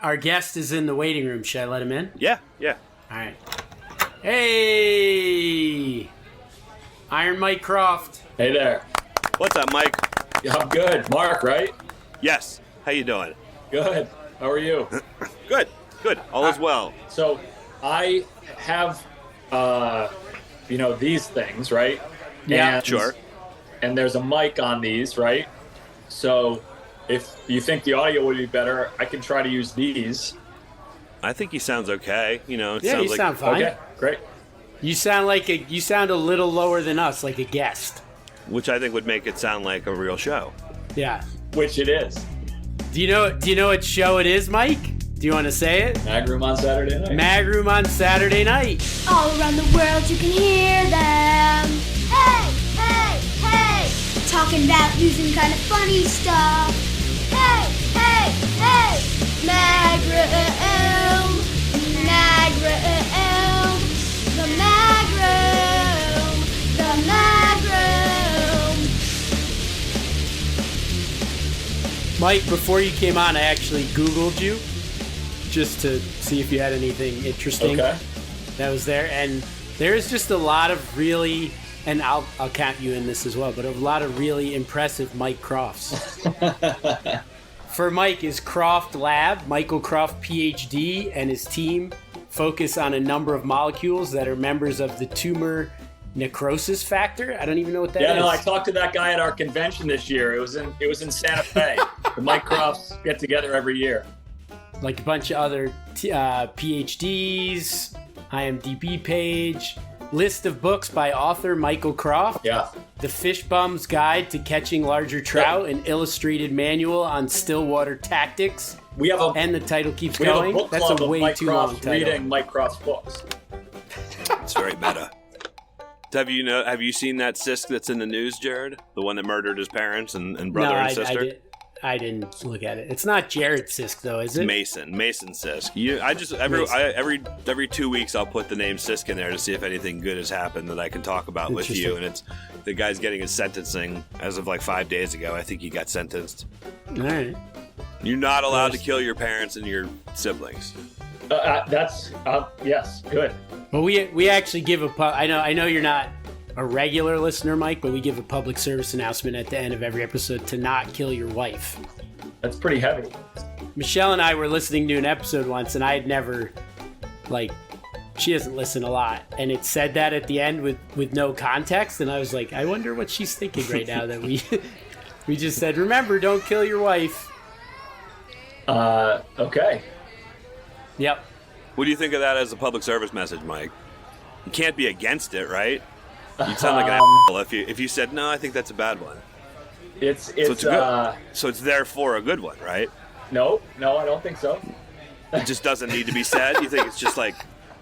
Our guest is in the waiting room. Should I let him in? Yeah. All right. Hey! Iron Mike Croft. Hey there. What's up, Mike? Yeah, I'm good. Mark, right? Yes. How you doing? Good. How are you? Good. All is well. So I have, these things, right? Yeah, sure. And there's a mic on these, right? So if you think the audio would be better, I can try to use these. I think he sounds okay. It Yeah, sounds you like sound fine. Okay, great. You sound a little lower than us, like a guest. which I think would make it sound like a real show. Yeah. Which it is. Do you know what show it is, Mike? Do you want to say it? Mag Room on Saturday night. Mag Room on Saturday night. All around the world you can hear them. Hey, hey, hey. Talking about news and kind of funny stuff. Hey, hey, hey. Mag Room. Mag Room. The Mag Room. The Mag Room. Mike, before you came on, I actually Googled you just to see if you had anything interesting that was there. And there is just a lot of really, and I'll count you in this as well, but a lot of really impressive Mike Crofts. For Mike, his Croft Lab, Michael Croft, PhD, and his team focus on a number of molecules that are members of the tumor necrosis factor. I don't even know what that is. Yeah, no, I talked to that guy at our convention this year. It was in Santa Fe. The Mike Crofts get together every year. Like a bunch of other PhDs, IMDb page, list of books by author Michael Croft. Yeah. The Fish Bum's Guide to Catching Larger Trout, an illustrated manual on stillwater tactics. We have and the title keeps we have going. a book That's club a of way Mike too long Crofts title. reading Mike Crofts books. It's very meta. Have you seen that Sisk that's in the news, Jared? The one that murdered his parents and brother and sister? I didn't look at it. It's not Jared Sisk though, is it? Mason Sisk. Every 2 weeks I'll put the name Sisk in there to see if anything good has happened that I can talk about with you. And it's the guy's getting his sentencing as of like 5 days ago. I think he got sentenced. All right. You're not allowed to kill your parents and your siblings. Yes, good. Well, we actually give I know you're not a regular listener, Mike, but we give a public service announcement at the end of every episode to not kill your wife. That's pretty heavy. Michelle and I were listening to an episode once, and I had never, she doesn't listen a lot, and it said that at the end with no context, and I was like, I wonder what she's thinking right now that we just said, remember, don't kill your wife. Okay. Yep. What do you think of that as a public service message, Mike? You can't be against it, right? You'd sound like an asshole if you said, no, I think that's a bad one. So it's therefore a good one, right? No, I don't think so. It just doesn't need to be said? You think it's just like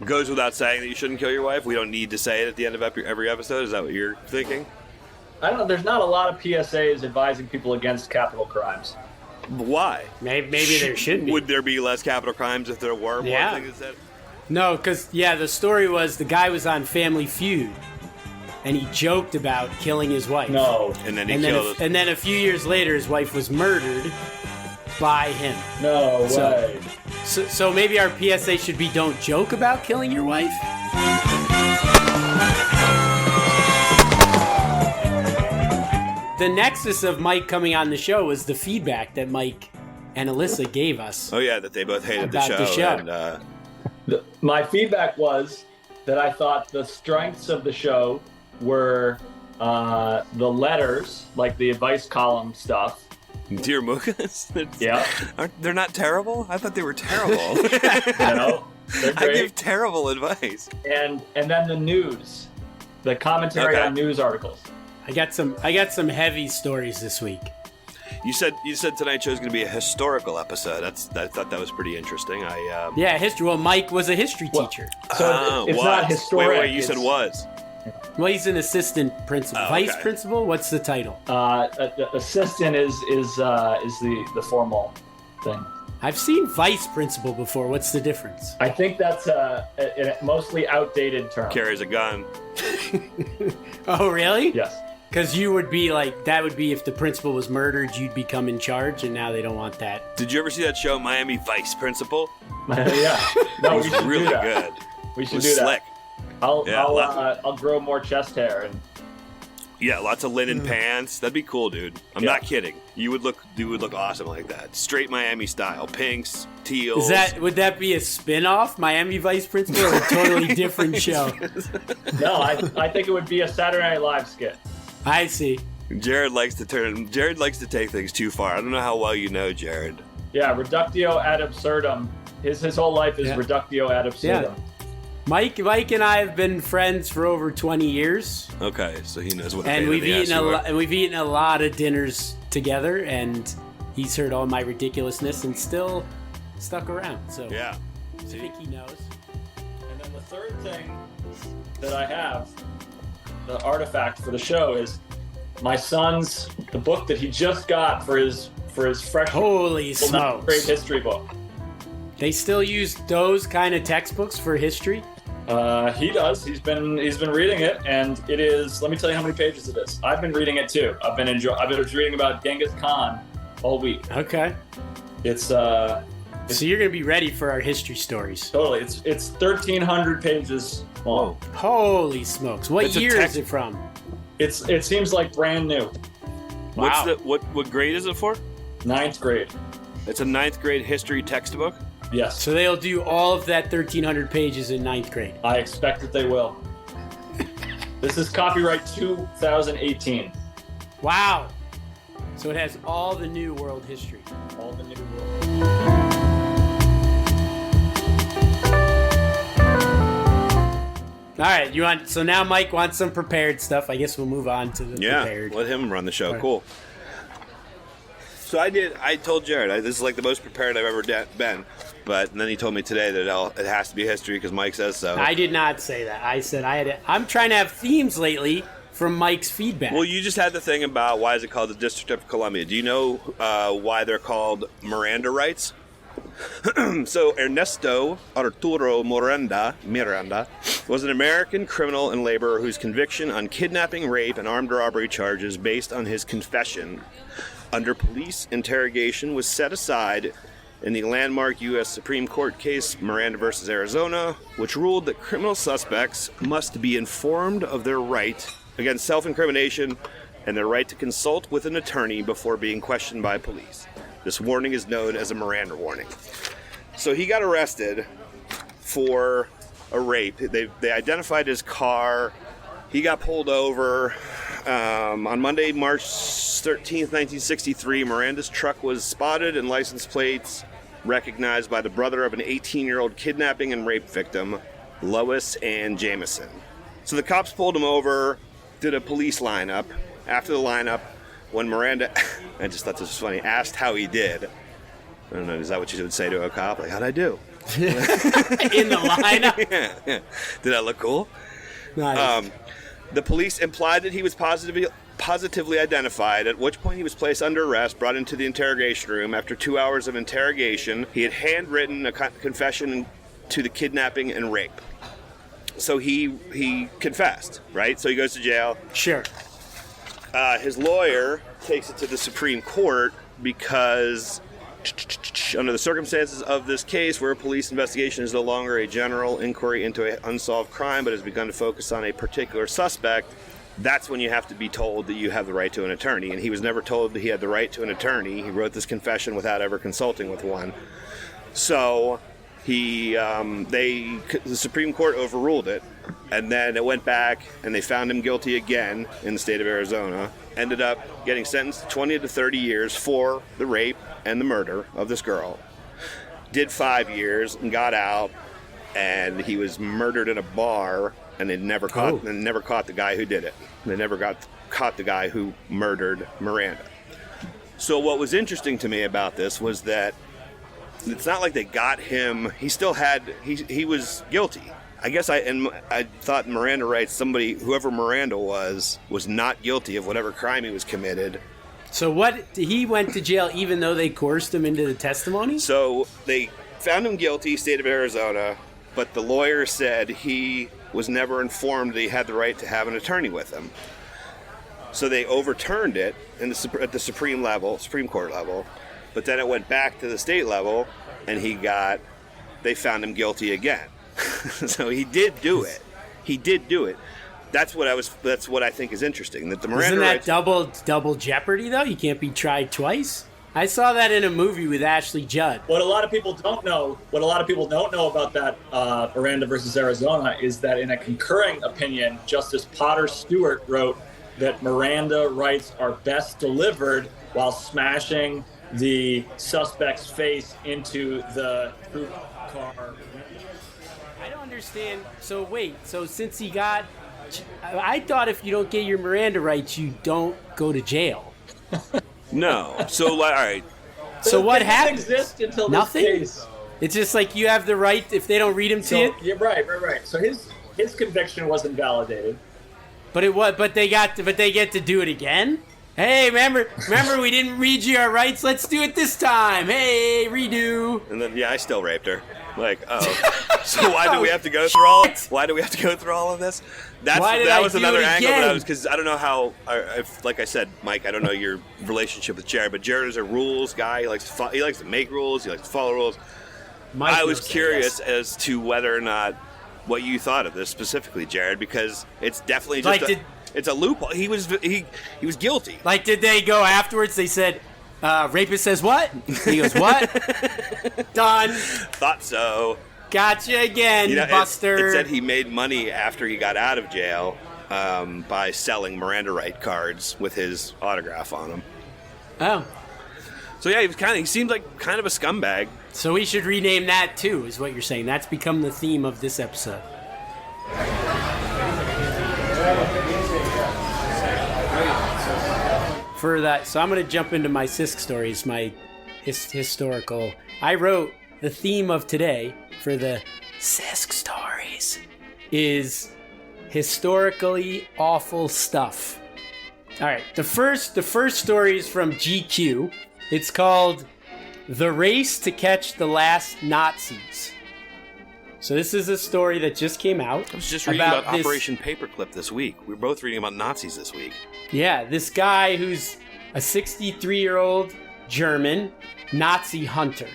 goes without saying that you shouldn't kill your wife? We don't need to say it at the end of every episode? Is that what you're thinking? I don't know. There's not a lot of PSAs advising people against capital crimes. Why? Maybe there should be. Would there be less capital crimes if there were more things that said? No, because, the story was the guy was on Family Feud, and he joked about killing his wife. No. And then killed and then a few years later, his wife was murdered by him. No way. So maybe our PSA should be don't joke about killing your wife? The nexus of Mike coming on the show was the feedback that Mike and Alyssa gave us. Oh, yeah, that they both hated about the show. And, my feedback was that I thought the strengths of the show were the letters, like the advice column stuff. Dear Mukas? Yeah. They're not terrible? I thought they were terrible. No, they're great. I give terrible advice. And then the news, the commentary on news articles. I got some heavy stories this week. You said tonight's show is going to be a historical episode. I thought that was pretty interesting. History. Well, Mike was a history teacher. So it's not historic. Wait, you said was. Well, he's an assistant principal. Vice principal? What's the title? Assistant is the formal thing. I've seen vice principal before. What's the difference? I think that's a mostly outdated term. Carries a gun. Oh, really? Yes. Because you would be like, that would be if the principal was murdered, you'd become in charge, and now they don't want that. Did you ever see that show, Miami Vice Principal? Yeah. No, It was really good. We should It was do slick. that. I'll grow more chest hair and. Yeah, lots of linen pants. That'd be cool, dude. I'm not kidding. You would look awesome like that. Straight Miami style. Pinks, teals. Would that be a spin-off, Miami Vice Principal, or a totally different show? No, I think it would be a Saturday Night Live skit. I see. Jared likes to take things too far. I don't know how well you know Jared. Yeah, reductio ad absurdum. His whole life is reductio ad absurdum. Yeah. Mike and I have been friends for over 20 years. Okay, so he knows what. And we've eaten a lot of dinners together, and he's heard all my ridiculousness and still stuck around. So yeah, I think he knows. And then the third thing that I have, the artifact for the show, is my son's the book that he just got for his freshman. Holy smokes! Grade history book. They still use those kind of textbooks for history? He does. He's been reading it, and it is. Let me tell you how many pages it is. I've been reading it too. I've been reading about Genghis Khan all week. Okay. It's so you're gonna be ready for our history stories. Totally. It's 1,300 pages long. Holy smokes! What year is it from? It seems like brand new. Wow. What grade is it for? 9th grade. It's a 9th grade history textbook? Yes. So they'll do all of that 1,300 pages in 9th grade. I expect that they will. This is copyright 2018. Wow. So it has all the new world history. All the new world. All right, so now Mike wants some prepared stuff. I guess we'll move on to the prepared. Yeah, let him run the show. Right. Cool. So I told Jared, this is like the most prepared I've ever been. But then he told me today that it has to be history because Mike says so. I did not say that. I said I'm trying to have themes lately from Mike's feedback. Well, you just had the thing about why is it called the District of Columbia. Do you know why they're called Miranda rights? So Ernesto Arturo Miranda was an American criminal and laborer whose conviction on kidnapping, rape, and armed robbery charges based on his confession under police interrogation was set aside in the landmark U.S. Supreme Court case Miranda versus Arizona, which ruled that criminal suspects must be informed of their right against self-incrimination and their right to consult with an attorney before being questioned by police. This warning is known as a Miranda warning. So he got arrested for a rape. They identified his car. He got pulled over. On Monday, March 13th, 1963, Miranda's truck was spotted and license plates recognized by the brother of an 18-year-old kidnapping and rape victim, Lois Ann Jameson. So the cops pulled him over, did a police lineup. After the lineup, when Miranda, I just thought this was funny, asked how he did. I don't know, is that what you would say to a cop? Like, how'd I do? In the lineup? Yeah. Did I look cool? Nice. The police implied that he was positively identified, at which point he was placed under arrest, brought into the interrogation room. After 2 hours of interrogation, he had handwritten a confession to the kidnapping and rape. So he confessed, right? So he goes to jail. Sure. His lawyer takes it to the Supreme Court because under the circumstances of this case, where a police investigation is no longer a general inquiry into an unsolved crime but has begun to focus on a particular suspect, that's when you have to be told that you have the right to an attorney. And he was never told that he had the right to an attorney. He wrote this confession without ever consulting with one. So the Supreme Court overruled it, and then it went back and they found him guilty again in the state of Arizona. Ended up getting sentenced to 20 to 30 years for the rape and the murder of this girl. Did 5 years and got out, and he was murdered in a bar, and they never caught the guy who did it. They never caught the guy who murdered Miranda. So what was interesting to me about this was that it's not like they got him. He still had. He was guilty. I guess I thought Miranda rights, whoever Miranda was not guilty of whatever crime he was committed. So he went to jail even though they coerced him into the testimony? So they found him guilty, state of Arizona, but the lawyer said he was never informed that he had the right to have an attorney with him. So they overturned it at the Supreme Court level, but then it went back to the state level, and they found him guilty again. So he did do it. That's what I think is interesting. That the Miranda Isn't that double jeopardy though? You can't be tried twice. I saw that in a movie with Ashley Judd. What a lot of people don't know about that Miranda versus Arizona is that in a concurring opinion, Justice Potter Stewart wrote that Miranda rights are best delivered while smashing the suspect's face into the troop car. I don't understand. So wait, since he got... I thought if you don't get your Miranda rights, you don't go to jail. No. So, all right. So what happens? Exist until Nothing? This case. It's just like you have the right if they don't read them to you. You're right. So his conviction was invalidated. But they get to do it again. Hey, remember we didn't read you our rights. Let's do it this time. Hey, redo. And then I still raped her. Like, oh. So why do we have to go through all? Why do we have to go through all of this? That was another angle. Because I don't know how. Like I said, Mike, I don't know your relationship with Jared, but Jared is a rules guy. He likes to make rules. He likes to follow rules. I was curious as to whether or not what you thought of this specifically, Jared, because it's definitely just it's a loophole. He was guilty. Like, did they go afterwards? They said, rapist says what? He goes, what? Done. Thought so. Gotcha again, Buster. It said he made money after he got out of jail by selling Miranda right cards with his autograph on them. Oh. So yeah, he seemed like kind of a scumbag. So we should rename that too, is what you're saying. That's become the theme of this episode. For that, so I'm going to jump into my Sisk stories, my historical. I wrote the theme of today for the Sisk stories is historically awful stuff. All right, the first story is from GQ. It's called The Race to Catch the Last Nazis. So this is a story that just came out. I was just reading about Operation Paperclip this week. We were both reading about Nazis this week. Yeah, this guy who's a 63-year-old German Nazi hunter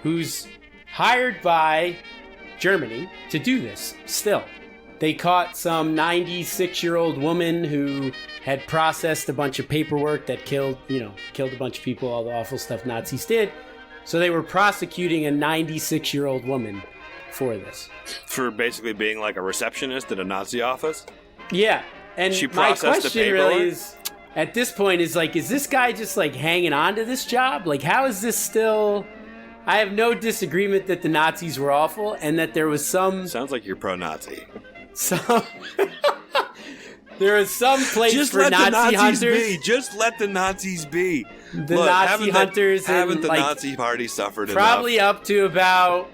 who's hired by Germany to do this still. They caught some 96-year-old woman who had processed a bunch of paperwork that killed a bunch of people, all the awful stuff Nazis did. So they were prosecuting a 96-year-old woman for this. For basically being like a receptionist at a Nazi office? Yeah. And she my processed question the paperwork? really is, at this point, is like, is this guy just like hanging on to this job? Like, how is this still... I have no disagreement that the Nazis were awful and that there was some... Sounds like you're pro-Nazi. There was some place just for Nazi hunters. Be. Just let the Nazis be. The Nazi hunters haven't the like, Nazi party suffered probably enough? Up to about,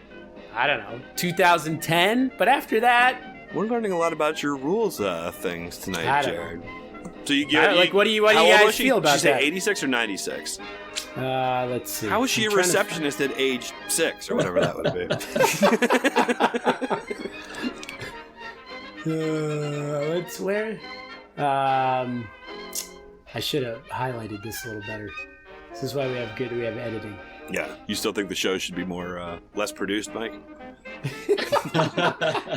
I don't know, 2010. But after that, we're learning a lot about your rules things tonight, Jared. So you get what do you guys feel about that? Did you say 86 or 96? Let's see. How was she a receptionist at age 6 or whatever that would be? Let's where? I should have highlighted this a little better. This is why we have editing. Yeah. You still think the show should be more less produced, Mike? You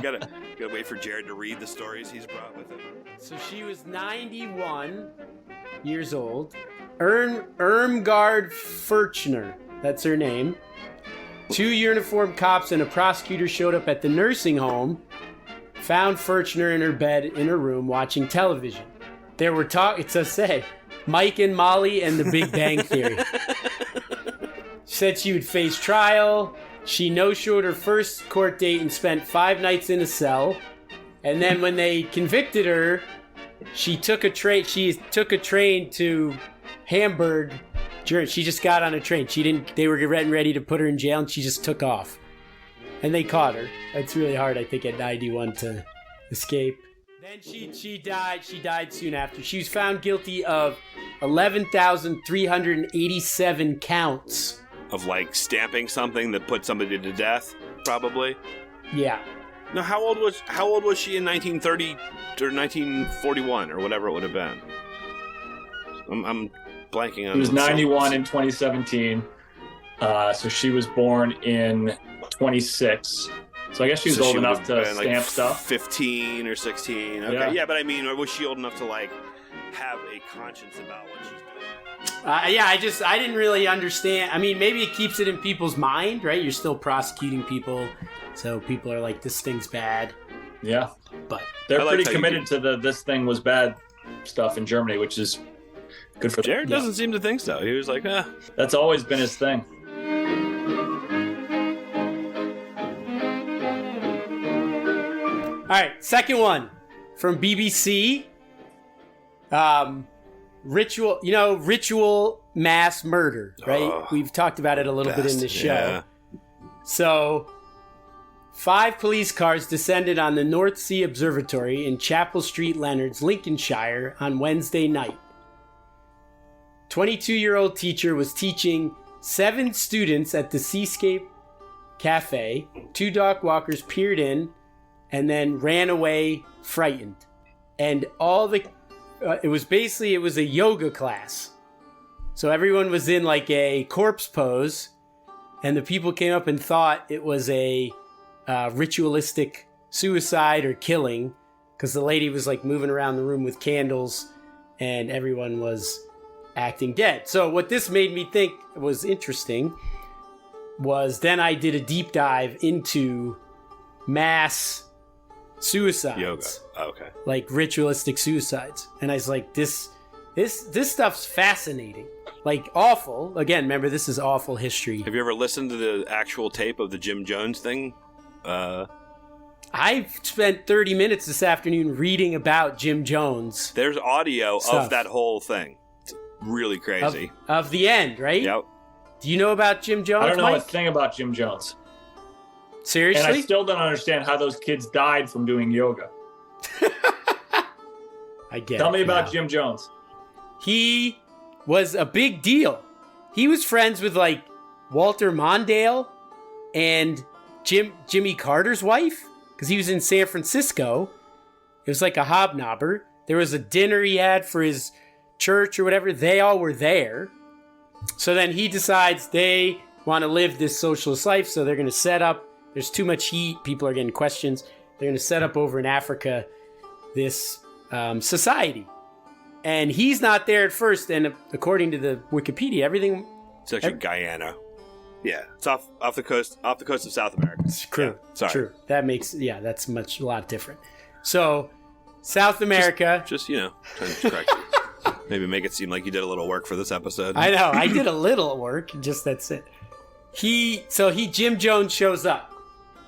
gotta wait for Jared to read the stories he's brought with him. So she was 91 years old. Irmgard Furchner, that's her name. 2 uniformed cops and a prosecutor showed up at the nursing home, found Furchner in her bed in her room watching television. There were it says, Mike and Molly and the Big Bang Theory. She said she would face trial. She no-showed her first court date and spent 5 nights in a cell. And then when they convicted her, she took a train to Hamburg. She just got on a train. They were getting ready to put her in jail and she just took off. And they caught her. It's really hard, I think, at 91 to escape. Then she died. She died soon after. She was found guilty of 11,387 counts. Of like stamping something that put somebody to death, probably. Yeah. Now, how old was she in 1930 or 1941 or whatever it would have been? I'm blanking on. She was 91 in 2017. So she was born in 26. So I guess she was old enough to stamp stuff. 15 or 16. Okay, yeah, but I mean, was she old enough to like have a conscience about what she's doing? I didn't really understand. I mean, maybe it keeps it in people's mind, right? You're still prosecuting people, so people are like, this thing's bad. Yeah, but they're pretty committed to the "this thing was bad" stuff in Germany, which is good for them. Jared doesn't seem to think so. He was like, That's always been his thing. All right, second one from BBC. Ritual mass murder, right? We've talked about it a little bit in the show. Yeah. So, 5 police cars descended on the North Sea Observatory in Chapel Street, Leonards, Lincolnshire on Wednesday night. 22-year-old teacher was teaching 7 students at the Seascape Cafe. 2 dog walkers peered in and then ran away frightened. And it was a yoga class. So everyone was in like a corpse pose, and the people came up and thought it was a ritualistic suicide or killing, because the lady was like moving around the room with candles and everyone was acting dead. So what this made me think was interesting was then I did a deep dive into mass suicides. Yoga. Okay. Like ritualistic suicides. And I was like, this stuff's fascinating. Like awful. Again, remember, this is awful history. Have you ever listened to the actual tape of the Jim Jones thing? I've spent 30 minutes this afternoon reading about Jim Jones. There's audio stuff. Of that whole thing. It's really crazy. Of the end, right? Yep. Do you know about Jim Jones, I don't know Mike? a thing about Jim Jones. Seriously? And I still don't understand how those kids died from doing yoga. I get Tell it me about now. Jim Jones. He was a big deal. He was friends with like Walter Mondale and Jimmy Carter's wife, because he was in San Francisco. It was like a hobnobber. There was a dinner he had for his church or whatever. They all were there. So then he decides they want to live this socialist life, so they're going to set up. There's too much heat. People are getting questions. They're going to set up over in Africa this society. And he's not there at first. And according to the Wikipedia, everything... It's actually Guyana. Yeah, it's off the coast of South America. True. Yeah, sorry. True. That makes... Yeah, that's a lot different. So, South America... Just trying to correct you. Maybe make it seem like you did a little work for this episode. I know. I did a little work. Just that's it. Jim Jones shows up.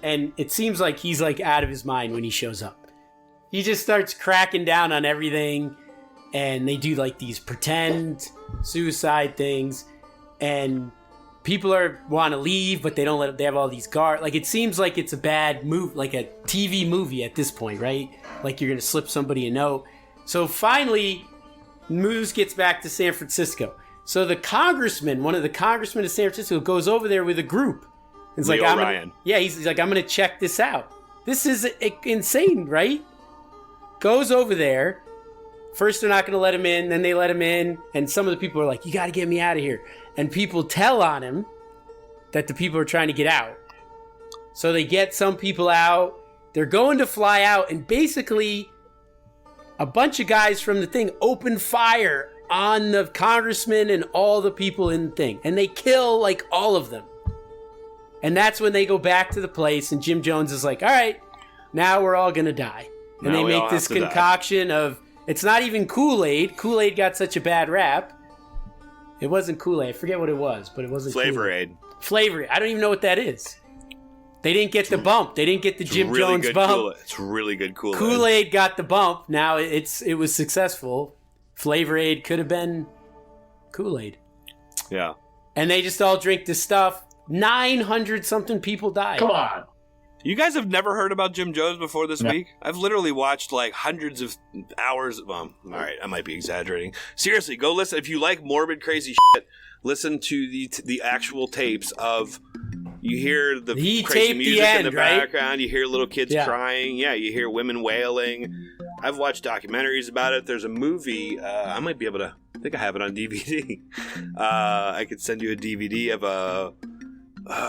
And it seems like he's like out of his mind when he shows up. He just starts cracking down on everything. And they do like these pretend suicide things. And people want to leave, but they don't let. They have all these guards. Like it seems like it's a bad move, like a TV movie at this point, right? Like you're gonna slip somebody a note. So finally, news gets back to San Francisco. So the congressman, one of the congressmen of San Francisco, goes over there with a group. It's Leo like, Ryan. He's like, I'm gonna check this out. This is insane, right? Goes over there. First, they're not going to let him in. Then they let him in. And some of the people are like, you got to get me out of here. And people tell on him that the people are trying to get out. So they get some people out. They're going to fly out. And basically, a bunch of guys from the thing open fire on the congressman and all the people in the thing. And they kill, like, all of them. And that's when they go back to the place. And Jim Jones is like, all right, now we're all going to die. And they make this concoction of... It's not even Kool-Aid. Kool-Aid got such a bad rap. It wasn't Kool-Aid. I forget what it was, but it wasn't Flavor Aid. Flavor Aid. I don't even know what that is. They didn't get the bump. They didn't get the Jim really Jones bump. It's really good Kool-Aid. Kool-Aid got the bump. Now it was successful. Flavor Aid could have been Kool-Aid. Yeah. And they just all drink this stuff. 900-something people died. Come on. You guys have never heard about Jim Jones before this week? I've literally watched like hundreds of hours. All right, I might be exaggerating. Seriously, go listen. If you like morbid, crazy shit, listen to the actual tapes of. You hear the crazy music in the background. Right? You hear little kids crying. Yeah, you hear women wailing. I've watched documentaries about it. There's a movie. I might be able to I think I have it on DVD. I could send you a DVD of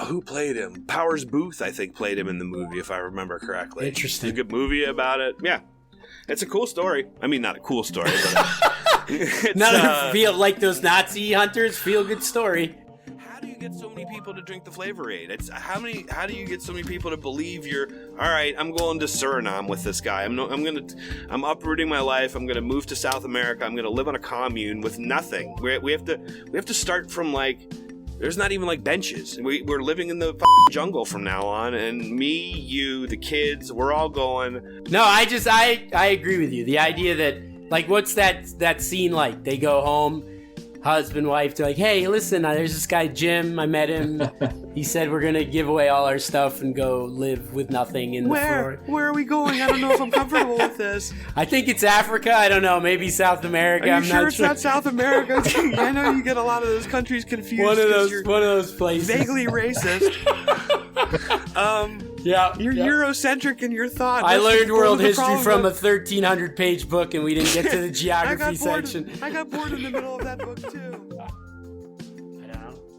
who played him? Powers Booth, I think, played him in the movie, if I remember correctly. Interesting. It's a good movie about it. Yeah. It's a cool story. I mean, not a cool story, but it's feel like those Nazi hunters. Feel good story. How do you get so many people to drink the Flavor Aid? It's how do you get so many people to believe you're all right? I'm going to Suriname with this guy. I'm uprooting my life. I'm gonna move to South America. I'm gonna live on a commune with nothing. We have to start from like. There's not even like benches. We're living in the jungle from now on, and me, you, the kids, we're all going. No, I agree with you. The idea that like, what's that scene like? They go home, husband, wife, they're like, hey, listen, there's this guy Jim. I met him. He said we're gonna give away all our stuff and go live with nothing in the floor. Where are we going? I don't know if I'm comfortable with this. I think it's Africa. I don't know. Maybe South America. Are you sure it's not South America? I know you get a lot of those countries confused. One of those places. Vaguely racist. Yeah, you're Eurocentric in your thought. I learned world history from a 1,300-page book, and we didn't get to the geography section. I got bored in the middle of that book too.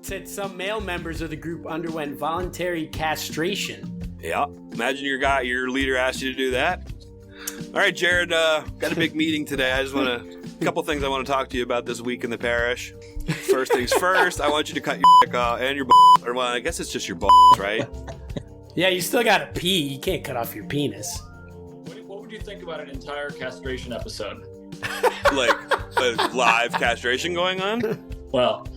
Said some male members of the group underwent voluntary castration. Yeah, imagine your leader asked you to do that. All right, Jared, got a big meeting today. I just want a couple things I want to talk to you about this week in the parish. First things first, I want you to cut your dick off and your balls, or well, I guess it's just your balls, right? Yeah, you still gotta pee. You can't cut off your penis. What would you think about an entire castration episode? Like a live castration going on? Well,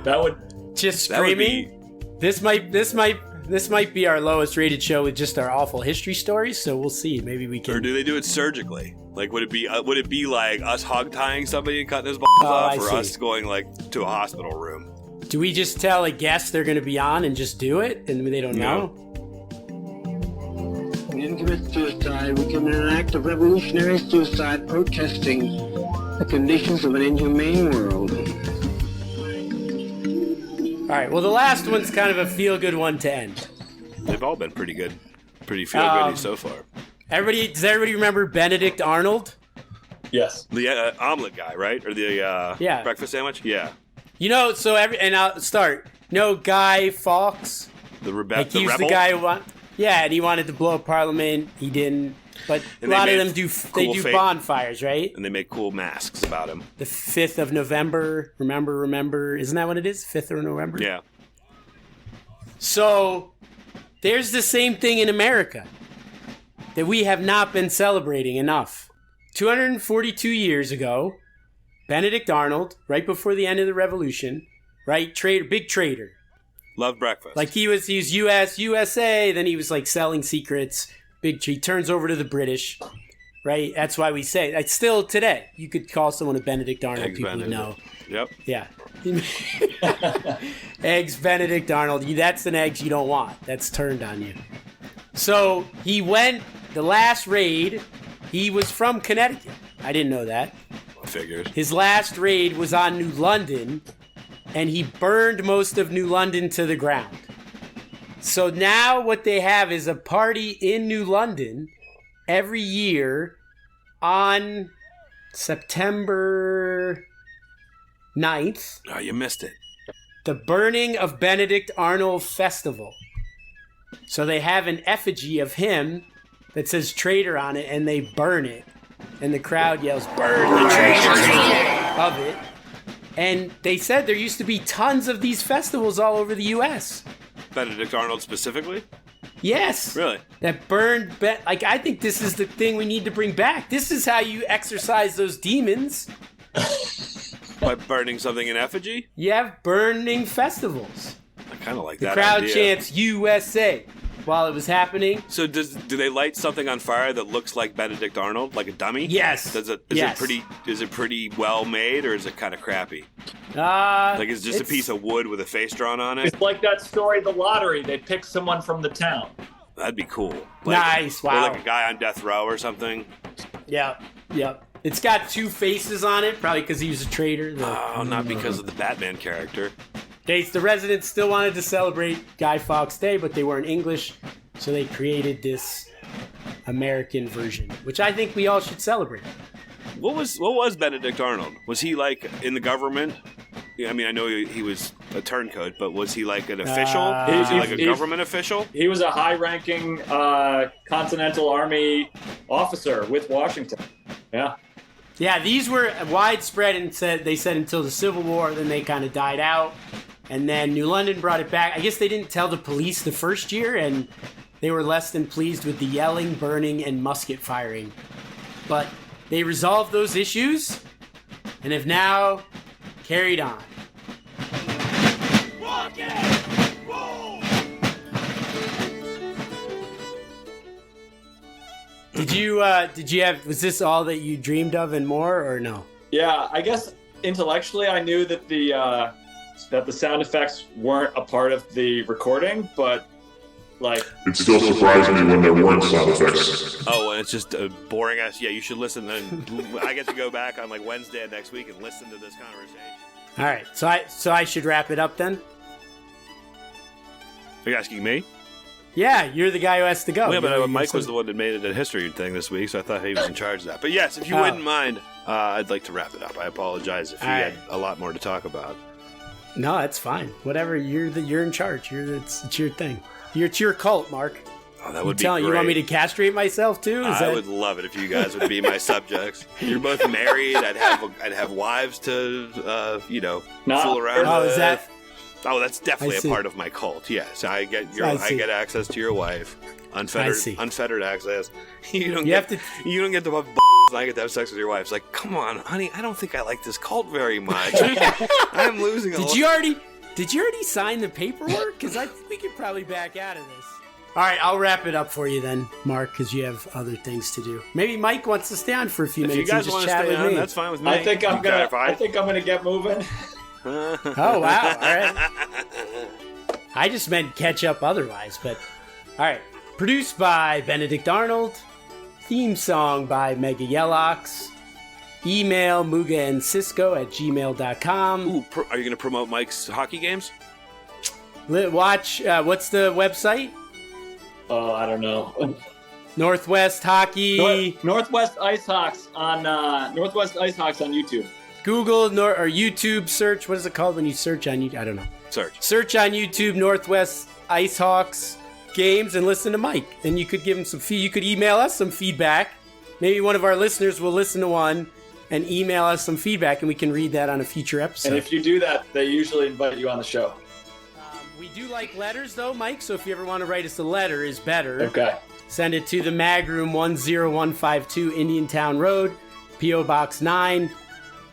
that would just screaming. This might be our lowest rated show with just our awful history stories. So we'll see. Maybe we can. Or do they do it surgically? Like, would it be like us hog tying somebody and cutting his balls off, or us going like to a hospital room? Do we just tell a guest they're going to be on and just do it, and they don't know? We didn't commit suicide. We committed an act of revolutionary suicide, protesting the conditions of an inhumane world. All right. Well, the last one's kind of a feel-good one to end. They've all been pretty good, pretty feel-goody so far. Does everybody remember Benedict Arnold? Yes. The omelet guy, right? Or the breakfast sandwich? Yeah. You know, and I'll start. Guy Fawkes. The rebel. The guy who and he wanted to blow up Parliament. He didn't. But a lot of them do bonfires, right? And they make cool masks about him. The 5th of November. Remember. Isn't that what it is? 5th of November? Yeah. So there's the same thing in America that we have not been celebrating enough. 242 years ago, Benedict Arnold, right before the end of the Revolution, right? Big trader. Loved breakfast. Like he was USA, then he was like selling secrets. He turns over to the British, right? That's why we say, like, still today, you could call someone a Benedict Arnold, Eggs people Benedict. know. Yep. Yeah. Eggs Benedict Arnold, that's an eggs you don't want. That's turned on you. So he went, the last raid, he was from Connecticut. I didn't know that. I figured. His last raid was on New London, and he burned most of New London to the ground. So now what they have is a party in New London every year on September 9th. Oh, you missed it. The Burning of Benedict Arnold Festival. So they have an effigy of him that says traitor on it, and they burn it. And the crowd yells, burn the traitor of it. And they said there used to be tons of these festivals all over the U.S. Benedict Arnold specifically? Yes. Really? That burned, I think this is the thing we need to bring back. This is how you exorcise those demons. By burning something in effigy? You have burning festivals. I kind of like the that crowd idea. chants USA while it was happening. So do they light something on fire that looks like Benedict Arnold, like a dummy? Yes. Is it pretty well made, or is it kind of crappy? It's just a piece of wood with a face drawn on it? It's like that story, The Lottery. They pick someone from the town. That'd be cool. Nice, wow. Or like a guy on death row or something. Yeah. It's got 2 faces on it, probably because he was a traitor. Not because of the Batman character. The residents still wanted to celebrate Guy Fawkes Day, but they weren't English, so they created this American version, which I think we all should celebrate. What was Benedict Arnold? Was he like in the government? I mean, I know he was a turncoat, but was he like an official? Was he like a government official? He was a high-ranking Continental Army officer with Washington. Yeah. Yeah, these were widespread and they said until the Civil War, then they kind of died out. And then New London brought it back. I guess they didn't tell the police the first year, and they were less than pleased with the yelling, burning, and musket firing. But they resolved those issues and have now carried on. Did you have, was this all that you dreamed of and more, or no? Yeah, I guess intellectually I knew that the sound effects weren't a part of the recording, but like... It still surprised me when there weren't sound effects. Oh, and it's just a boring ass... Yeah, you should listen. And I get to go back on like Wednesday of next week and listen to this conversation. All right, so I should wrap it up then? Are you asking me? Yeah, you're the guy who has to go. Well, yeah, but Mike was the one that made it a history thing this week, so I thought he was in charge of that. But yes, if you wouldn't mind, I'd like to wrap it up. I apologize if you had a lot more to talk about. No, it's fine. Whatever, you're in charge. It's your thing. It's your cult, Mark. Oh, that would be great. You want me to castrate myself too? I would love it if you guys would be my subjects. You're both married. I'd have wives to fool around with. Is that? Oh, that's definitely a part of my cult. Yes, I get access to your wife, unfettered access. You don't get to have and I get to have sex with your wife. It's like, come on, honey, I don't think I like this cult very much. I'm losing. Did you already sign the paperwork? Because I think we could probably back out of this. All right, I'll wrap it up for you then, Mark, because you have other things to do. Maybe Mike wants to stay on for a few minutes. If you guys want to stay on, that's fine with me. I think I'm gonna get moving. Oh, wow. All right. I just meant catch up otherwise, but all right. Produced by Benedict Arnold. Theme song by Mega Yellox. Email mugaandcisco@gmail.com. Ooh, are you going to promote Mike's hockey games? Watch, what's the website? Oh, I don't know. Northwest Hockey. Northwest Ice Hawks on Northwest Ice Hawks on YouTube. Google or YouTube search. What is it called when you search on YouTube? I don't know. Search on YouTube Northwest Ice Hawks games and listen to Mike. And you could give him some you could email us some feedback. Maybe one of our listeners will listen to one and email us some feedback, and we can read that on a future episode. And if you do that, they usually invite you on the show. We do like letters, though, Mike, so if you ever want to write us a letter, is better. Okay. Send it to the Magroom 10152 Indiantown Road, P.O. Box 9,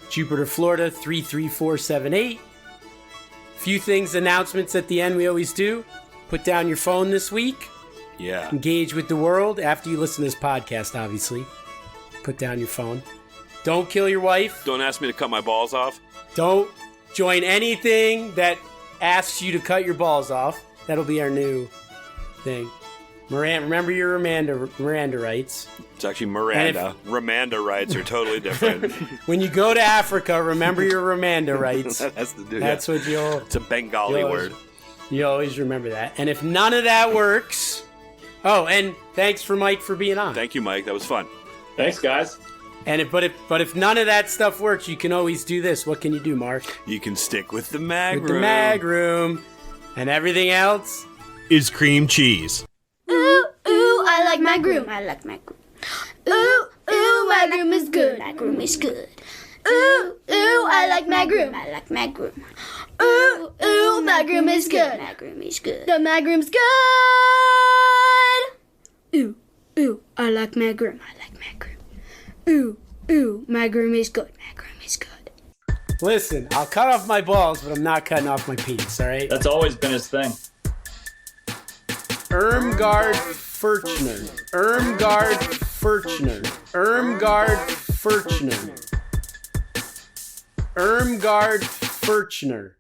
Jupiter, Florida 33478. Few things, announcements at the end we always do. Put down your phone this week. Yeah. Engage with the world after you listen to this podcast, obviously. Put down your phone. Don't kill your wife. Don't ask me to cut my balls off. Don't join anything that asks you to cut your balls off. That'll be our new thing. Remember your Miranda rights. It's actually Miranda. Ramanda rights are totally different. When you go to Africa, remember your Ramanda rights. That's what you'll... It's a Bengali word. You always remember that. And if none of that works... Oh, and thanks for Mike for being on. Thank you, Mike. That was fun. Thanks, guys. And if none of that stuff works, you can always do this. What can you do, Mark? You can stick with the Magroom. With the Magroom. And everything else is cream cheese. Ooh, ooh, I like my groom. I like my groom. Ooh, ooh, my groom is good. My groom is good. Ooh, ooh, I like my groom. I like my groom. Ooh, ooh, my groom is good. My groom is good. The my groom's good. Ooh, ooh, I like my groom. I like my groom. Ooh, ooh, my groom is good. My groom is good. Listen, I'll cut off my balls, but I'm not cutting off my penis, all right? That's always been his thing. Irmgard Furchner. Irmgard Furchner. Irmgard Furchner. Irmgard Furchner.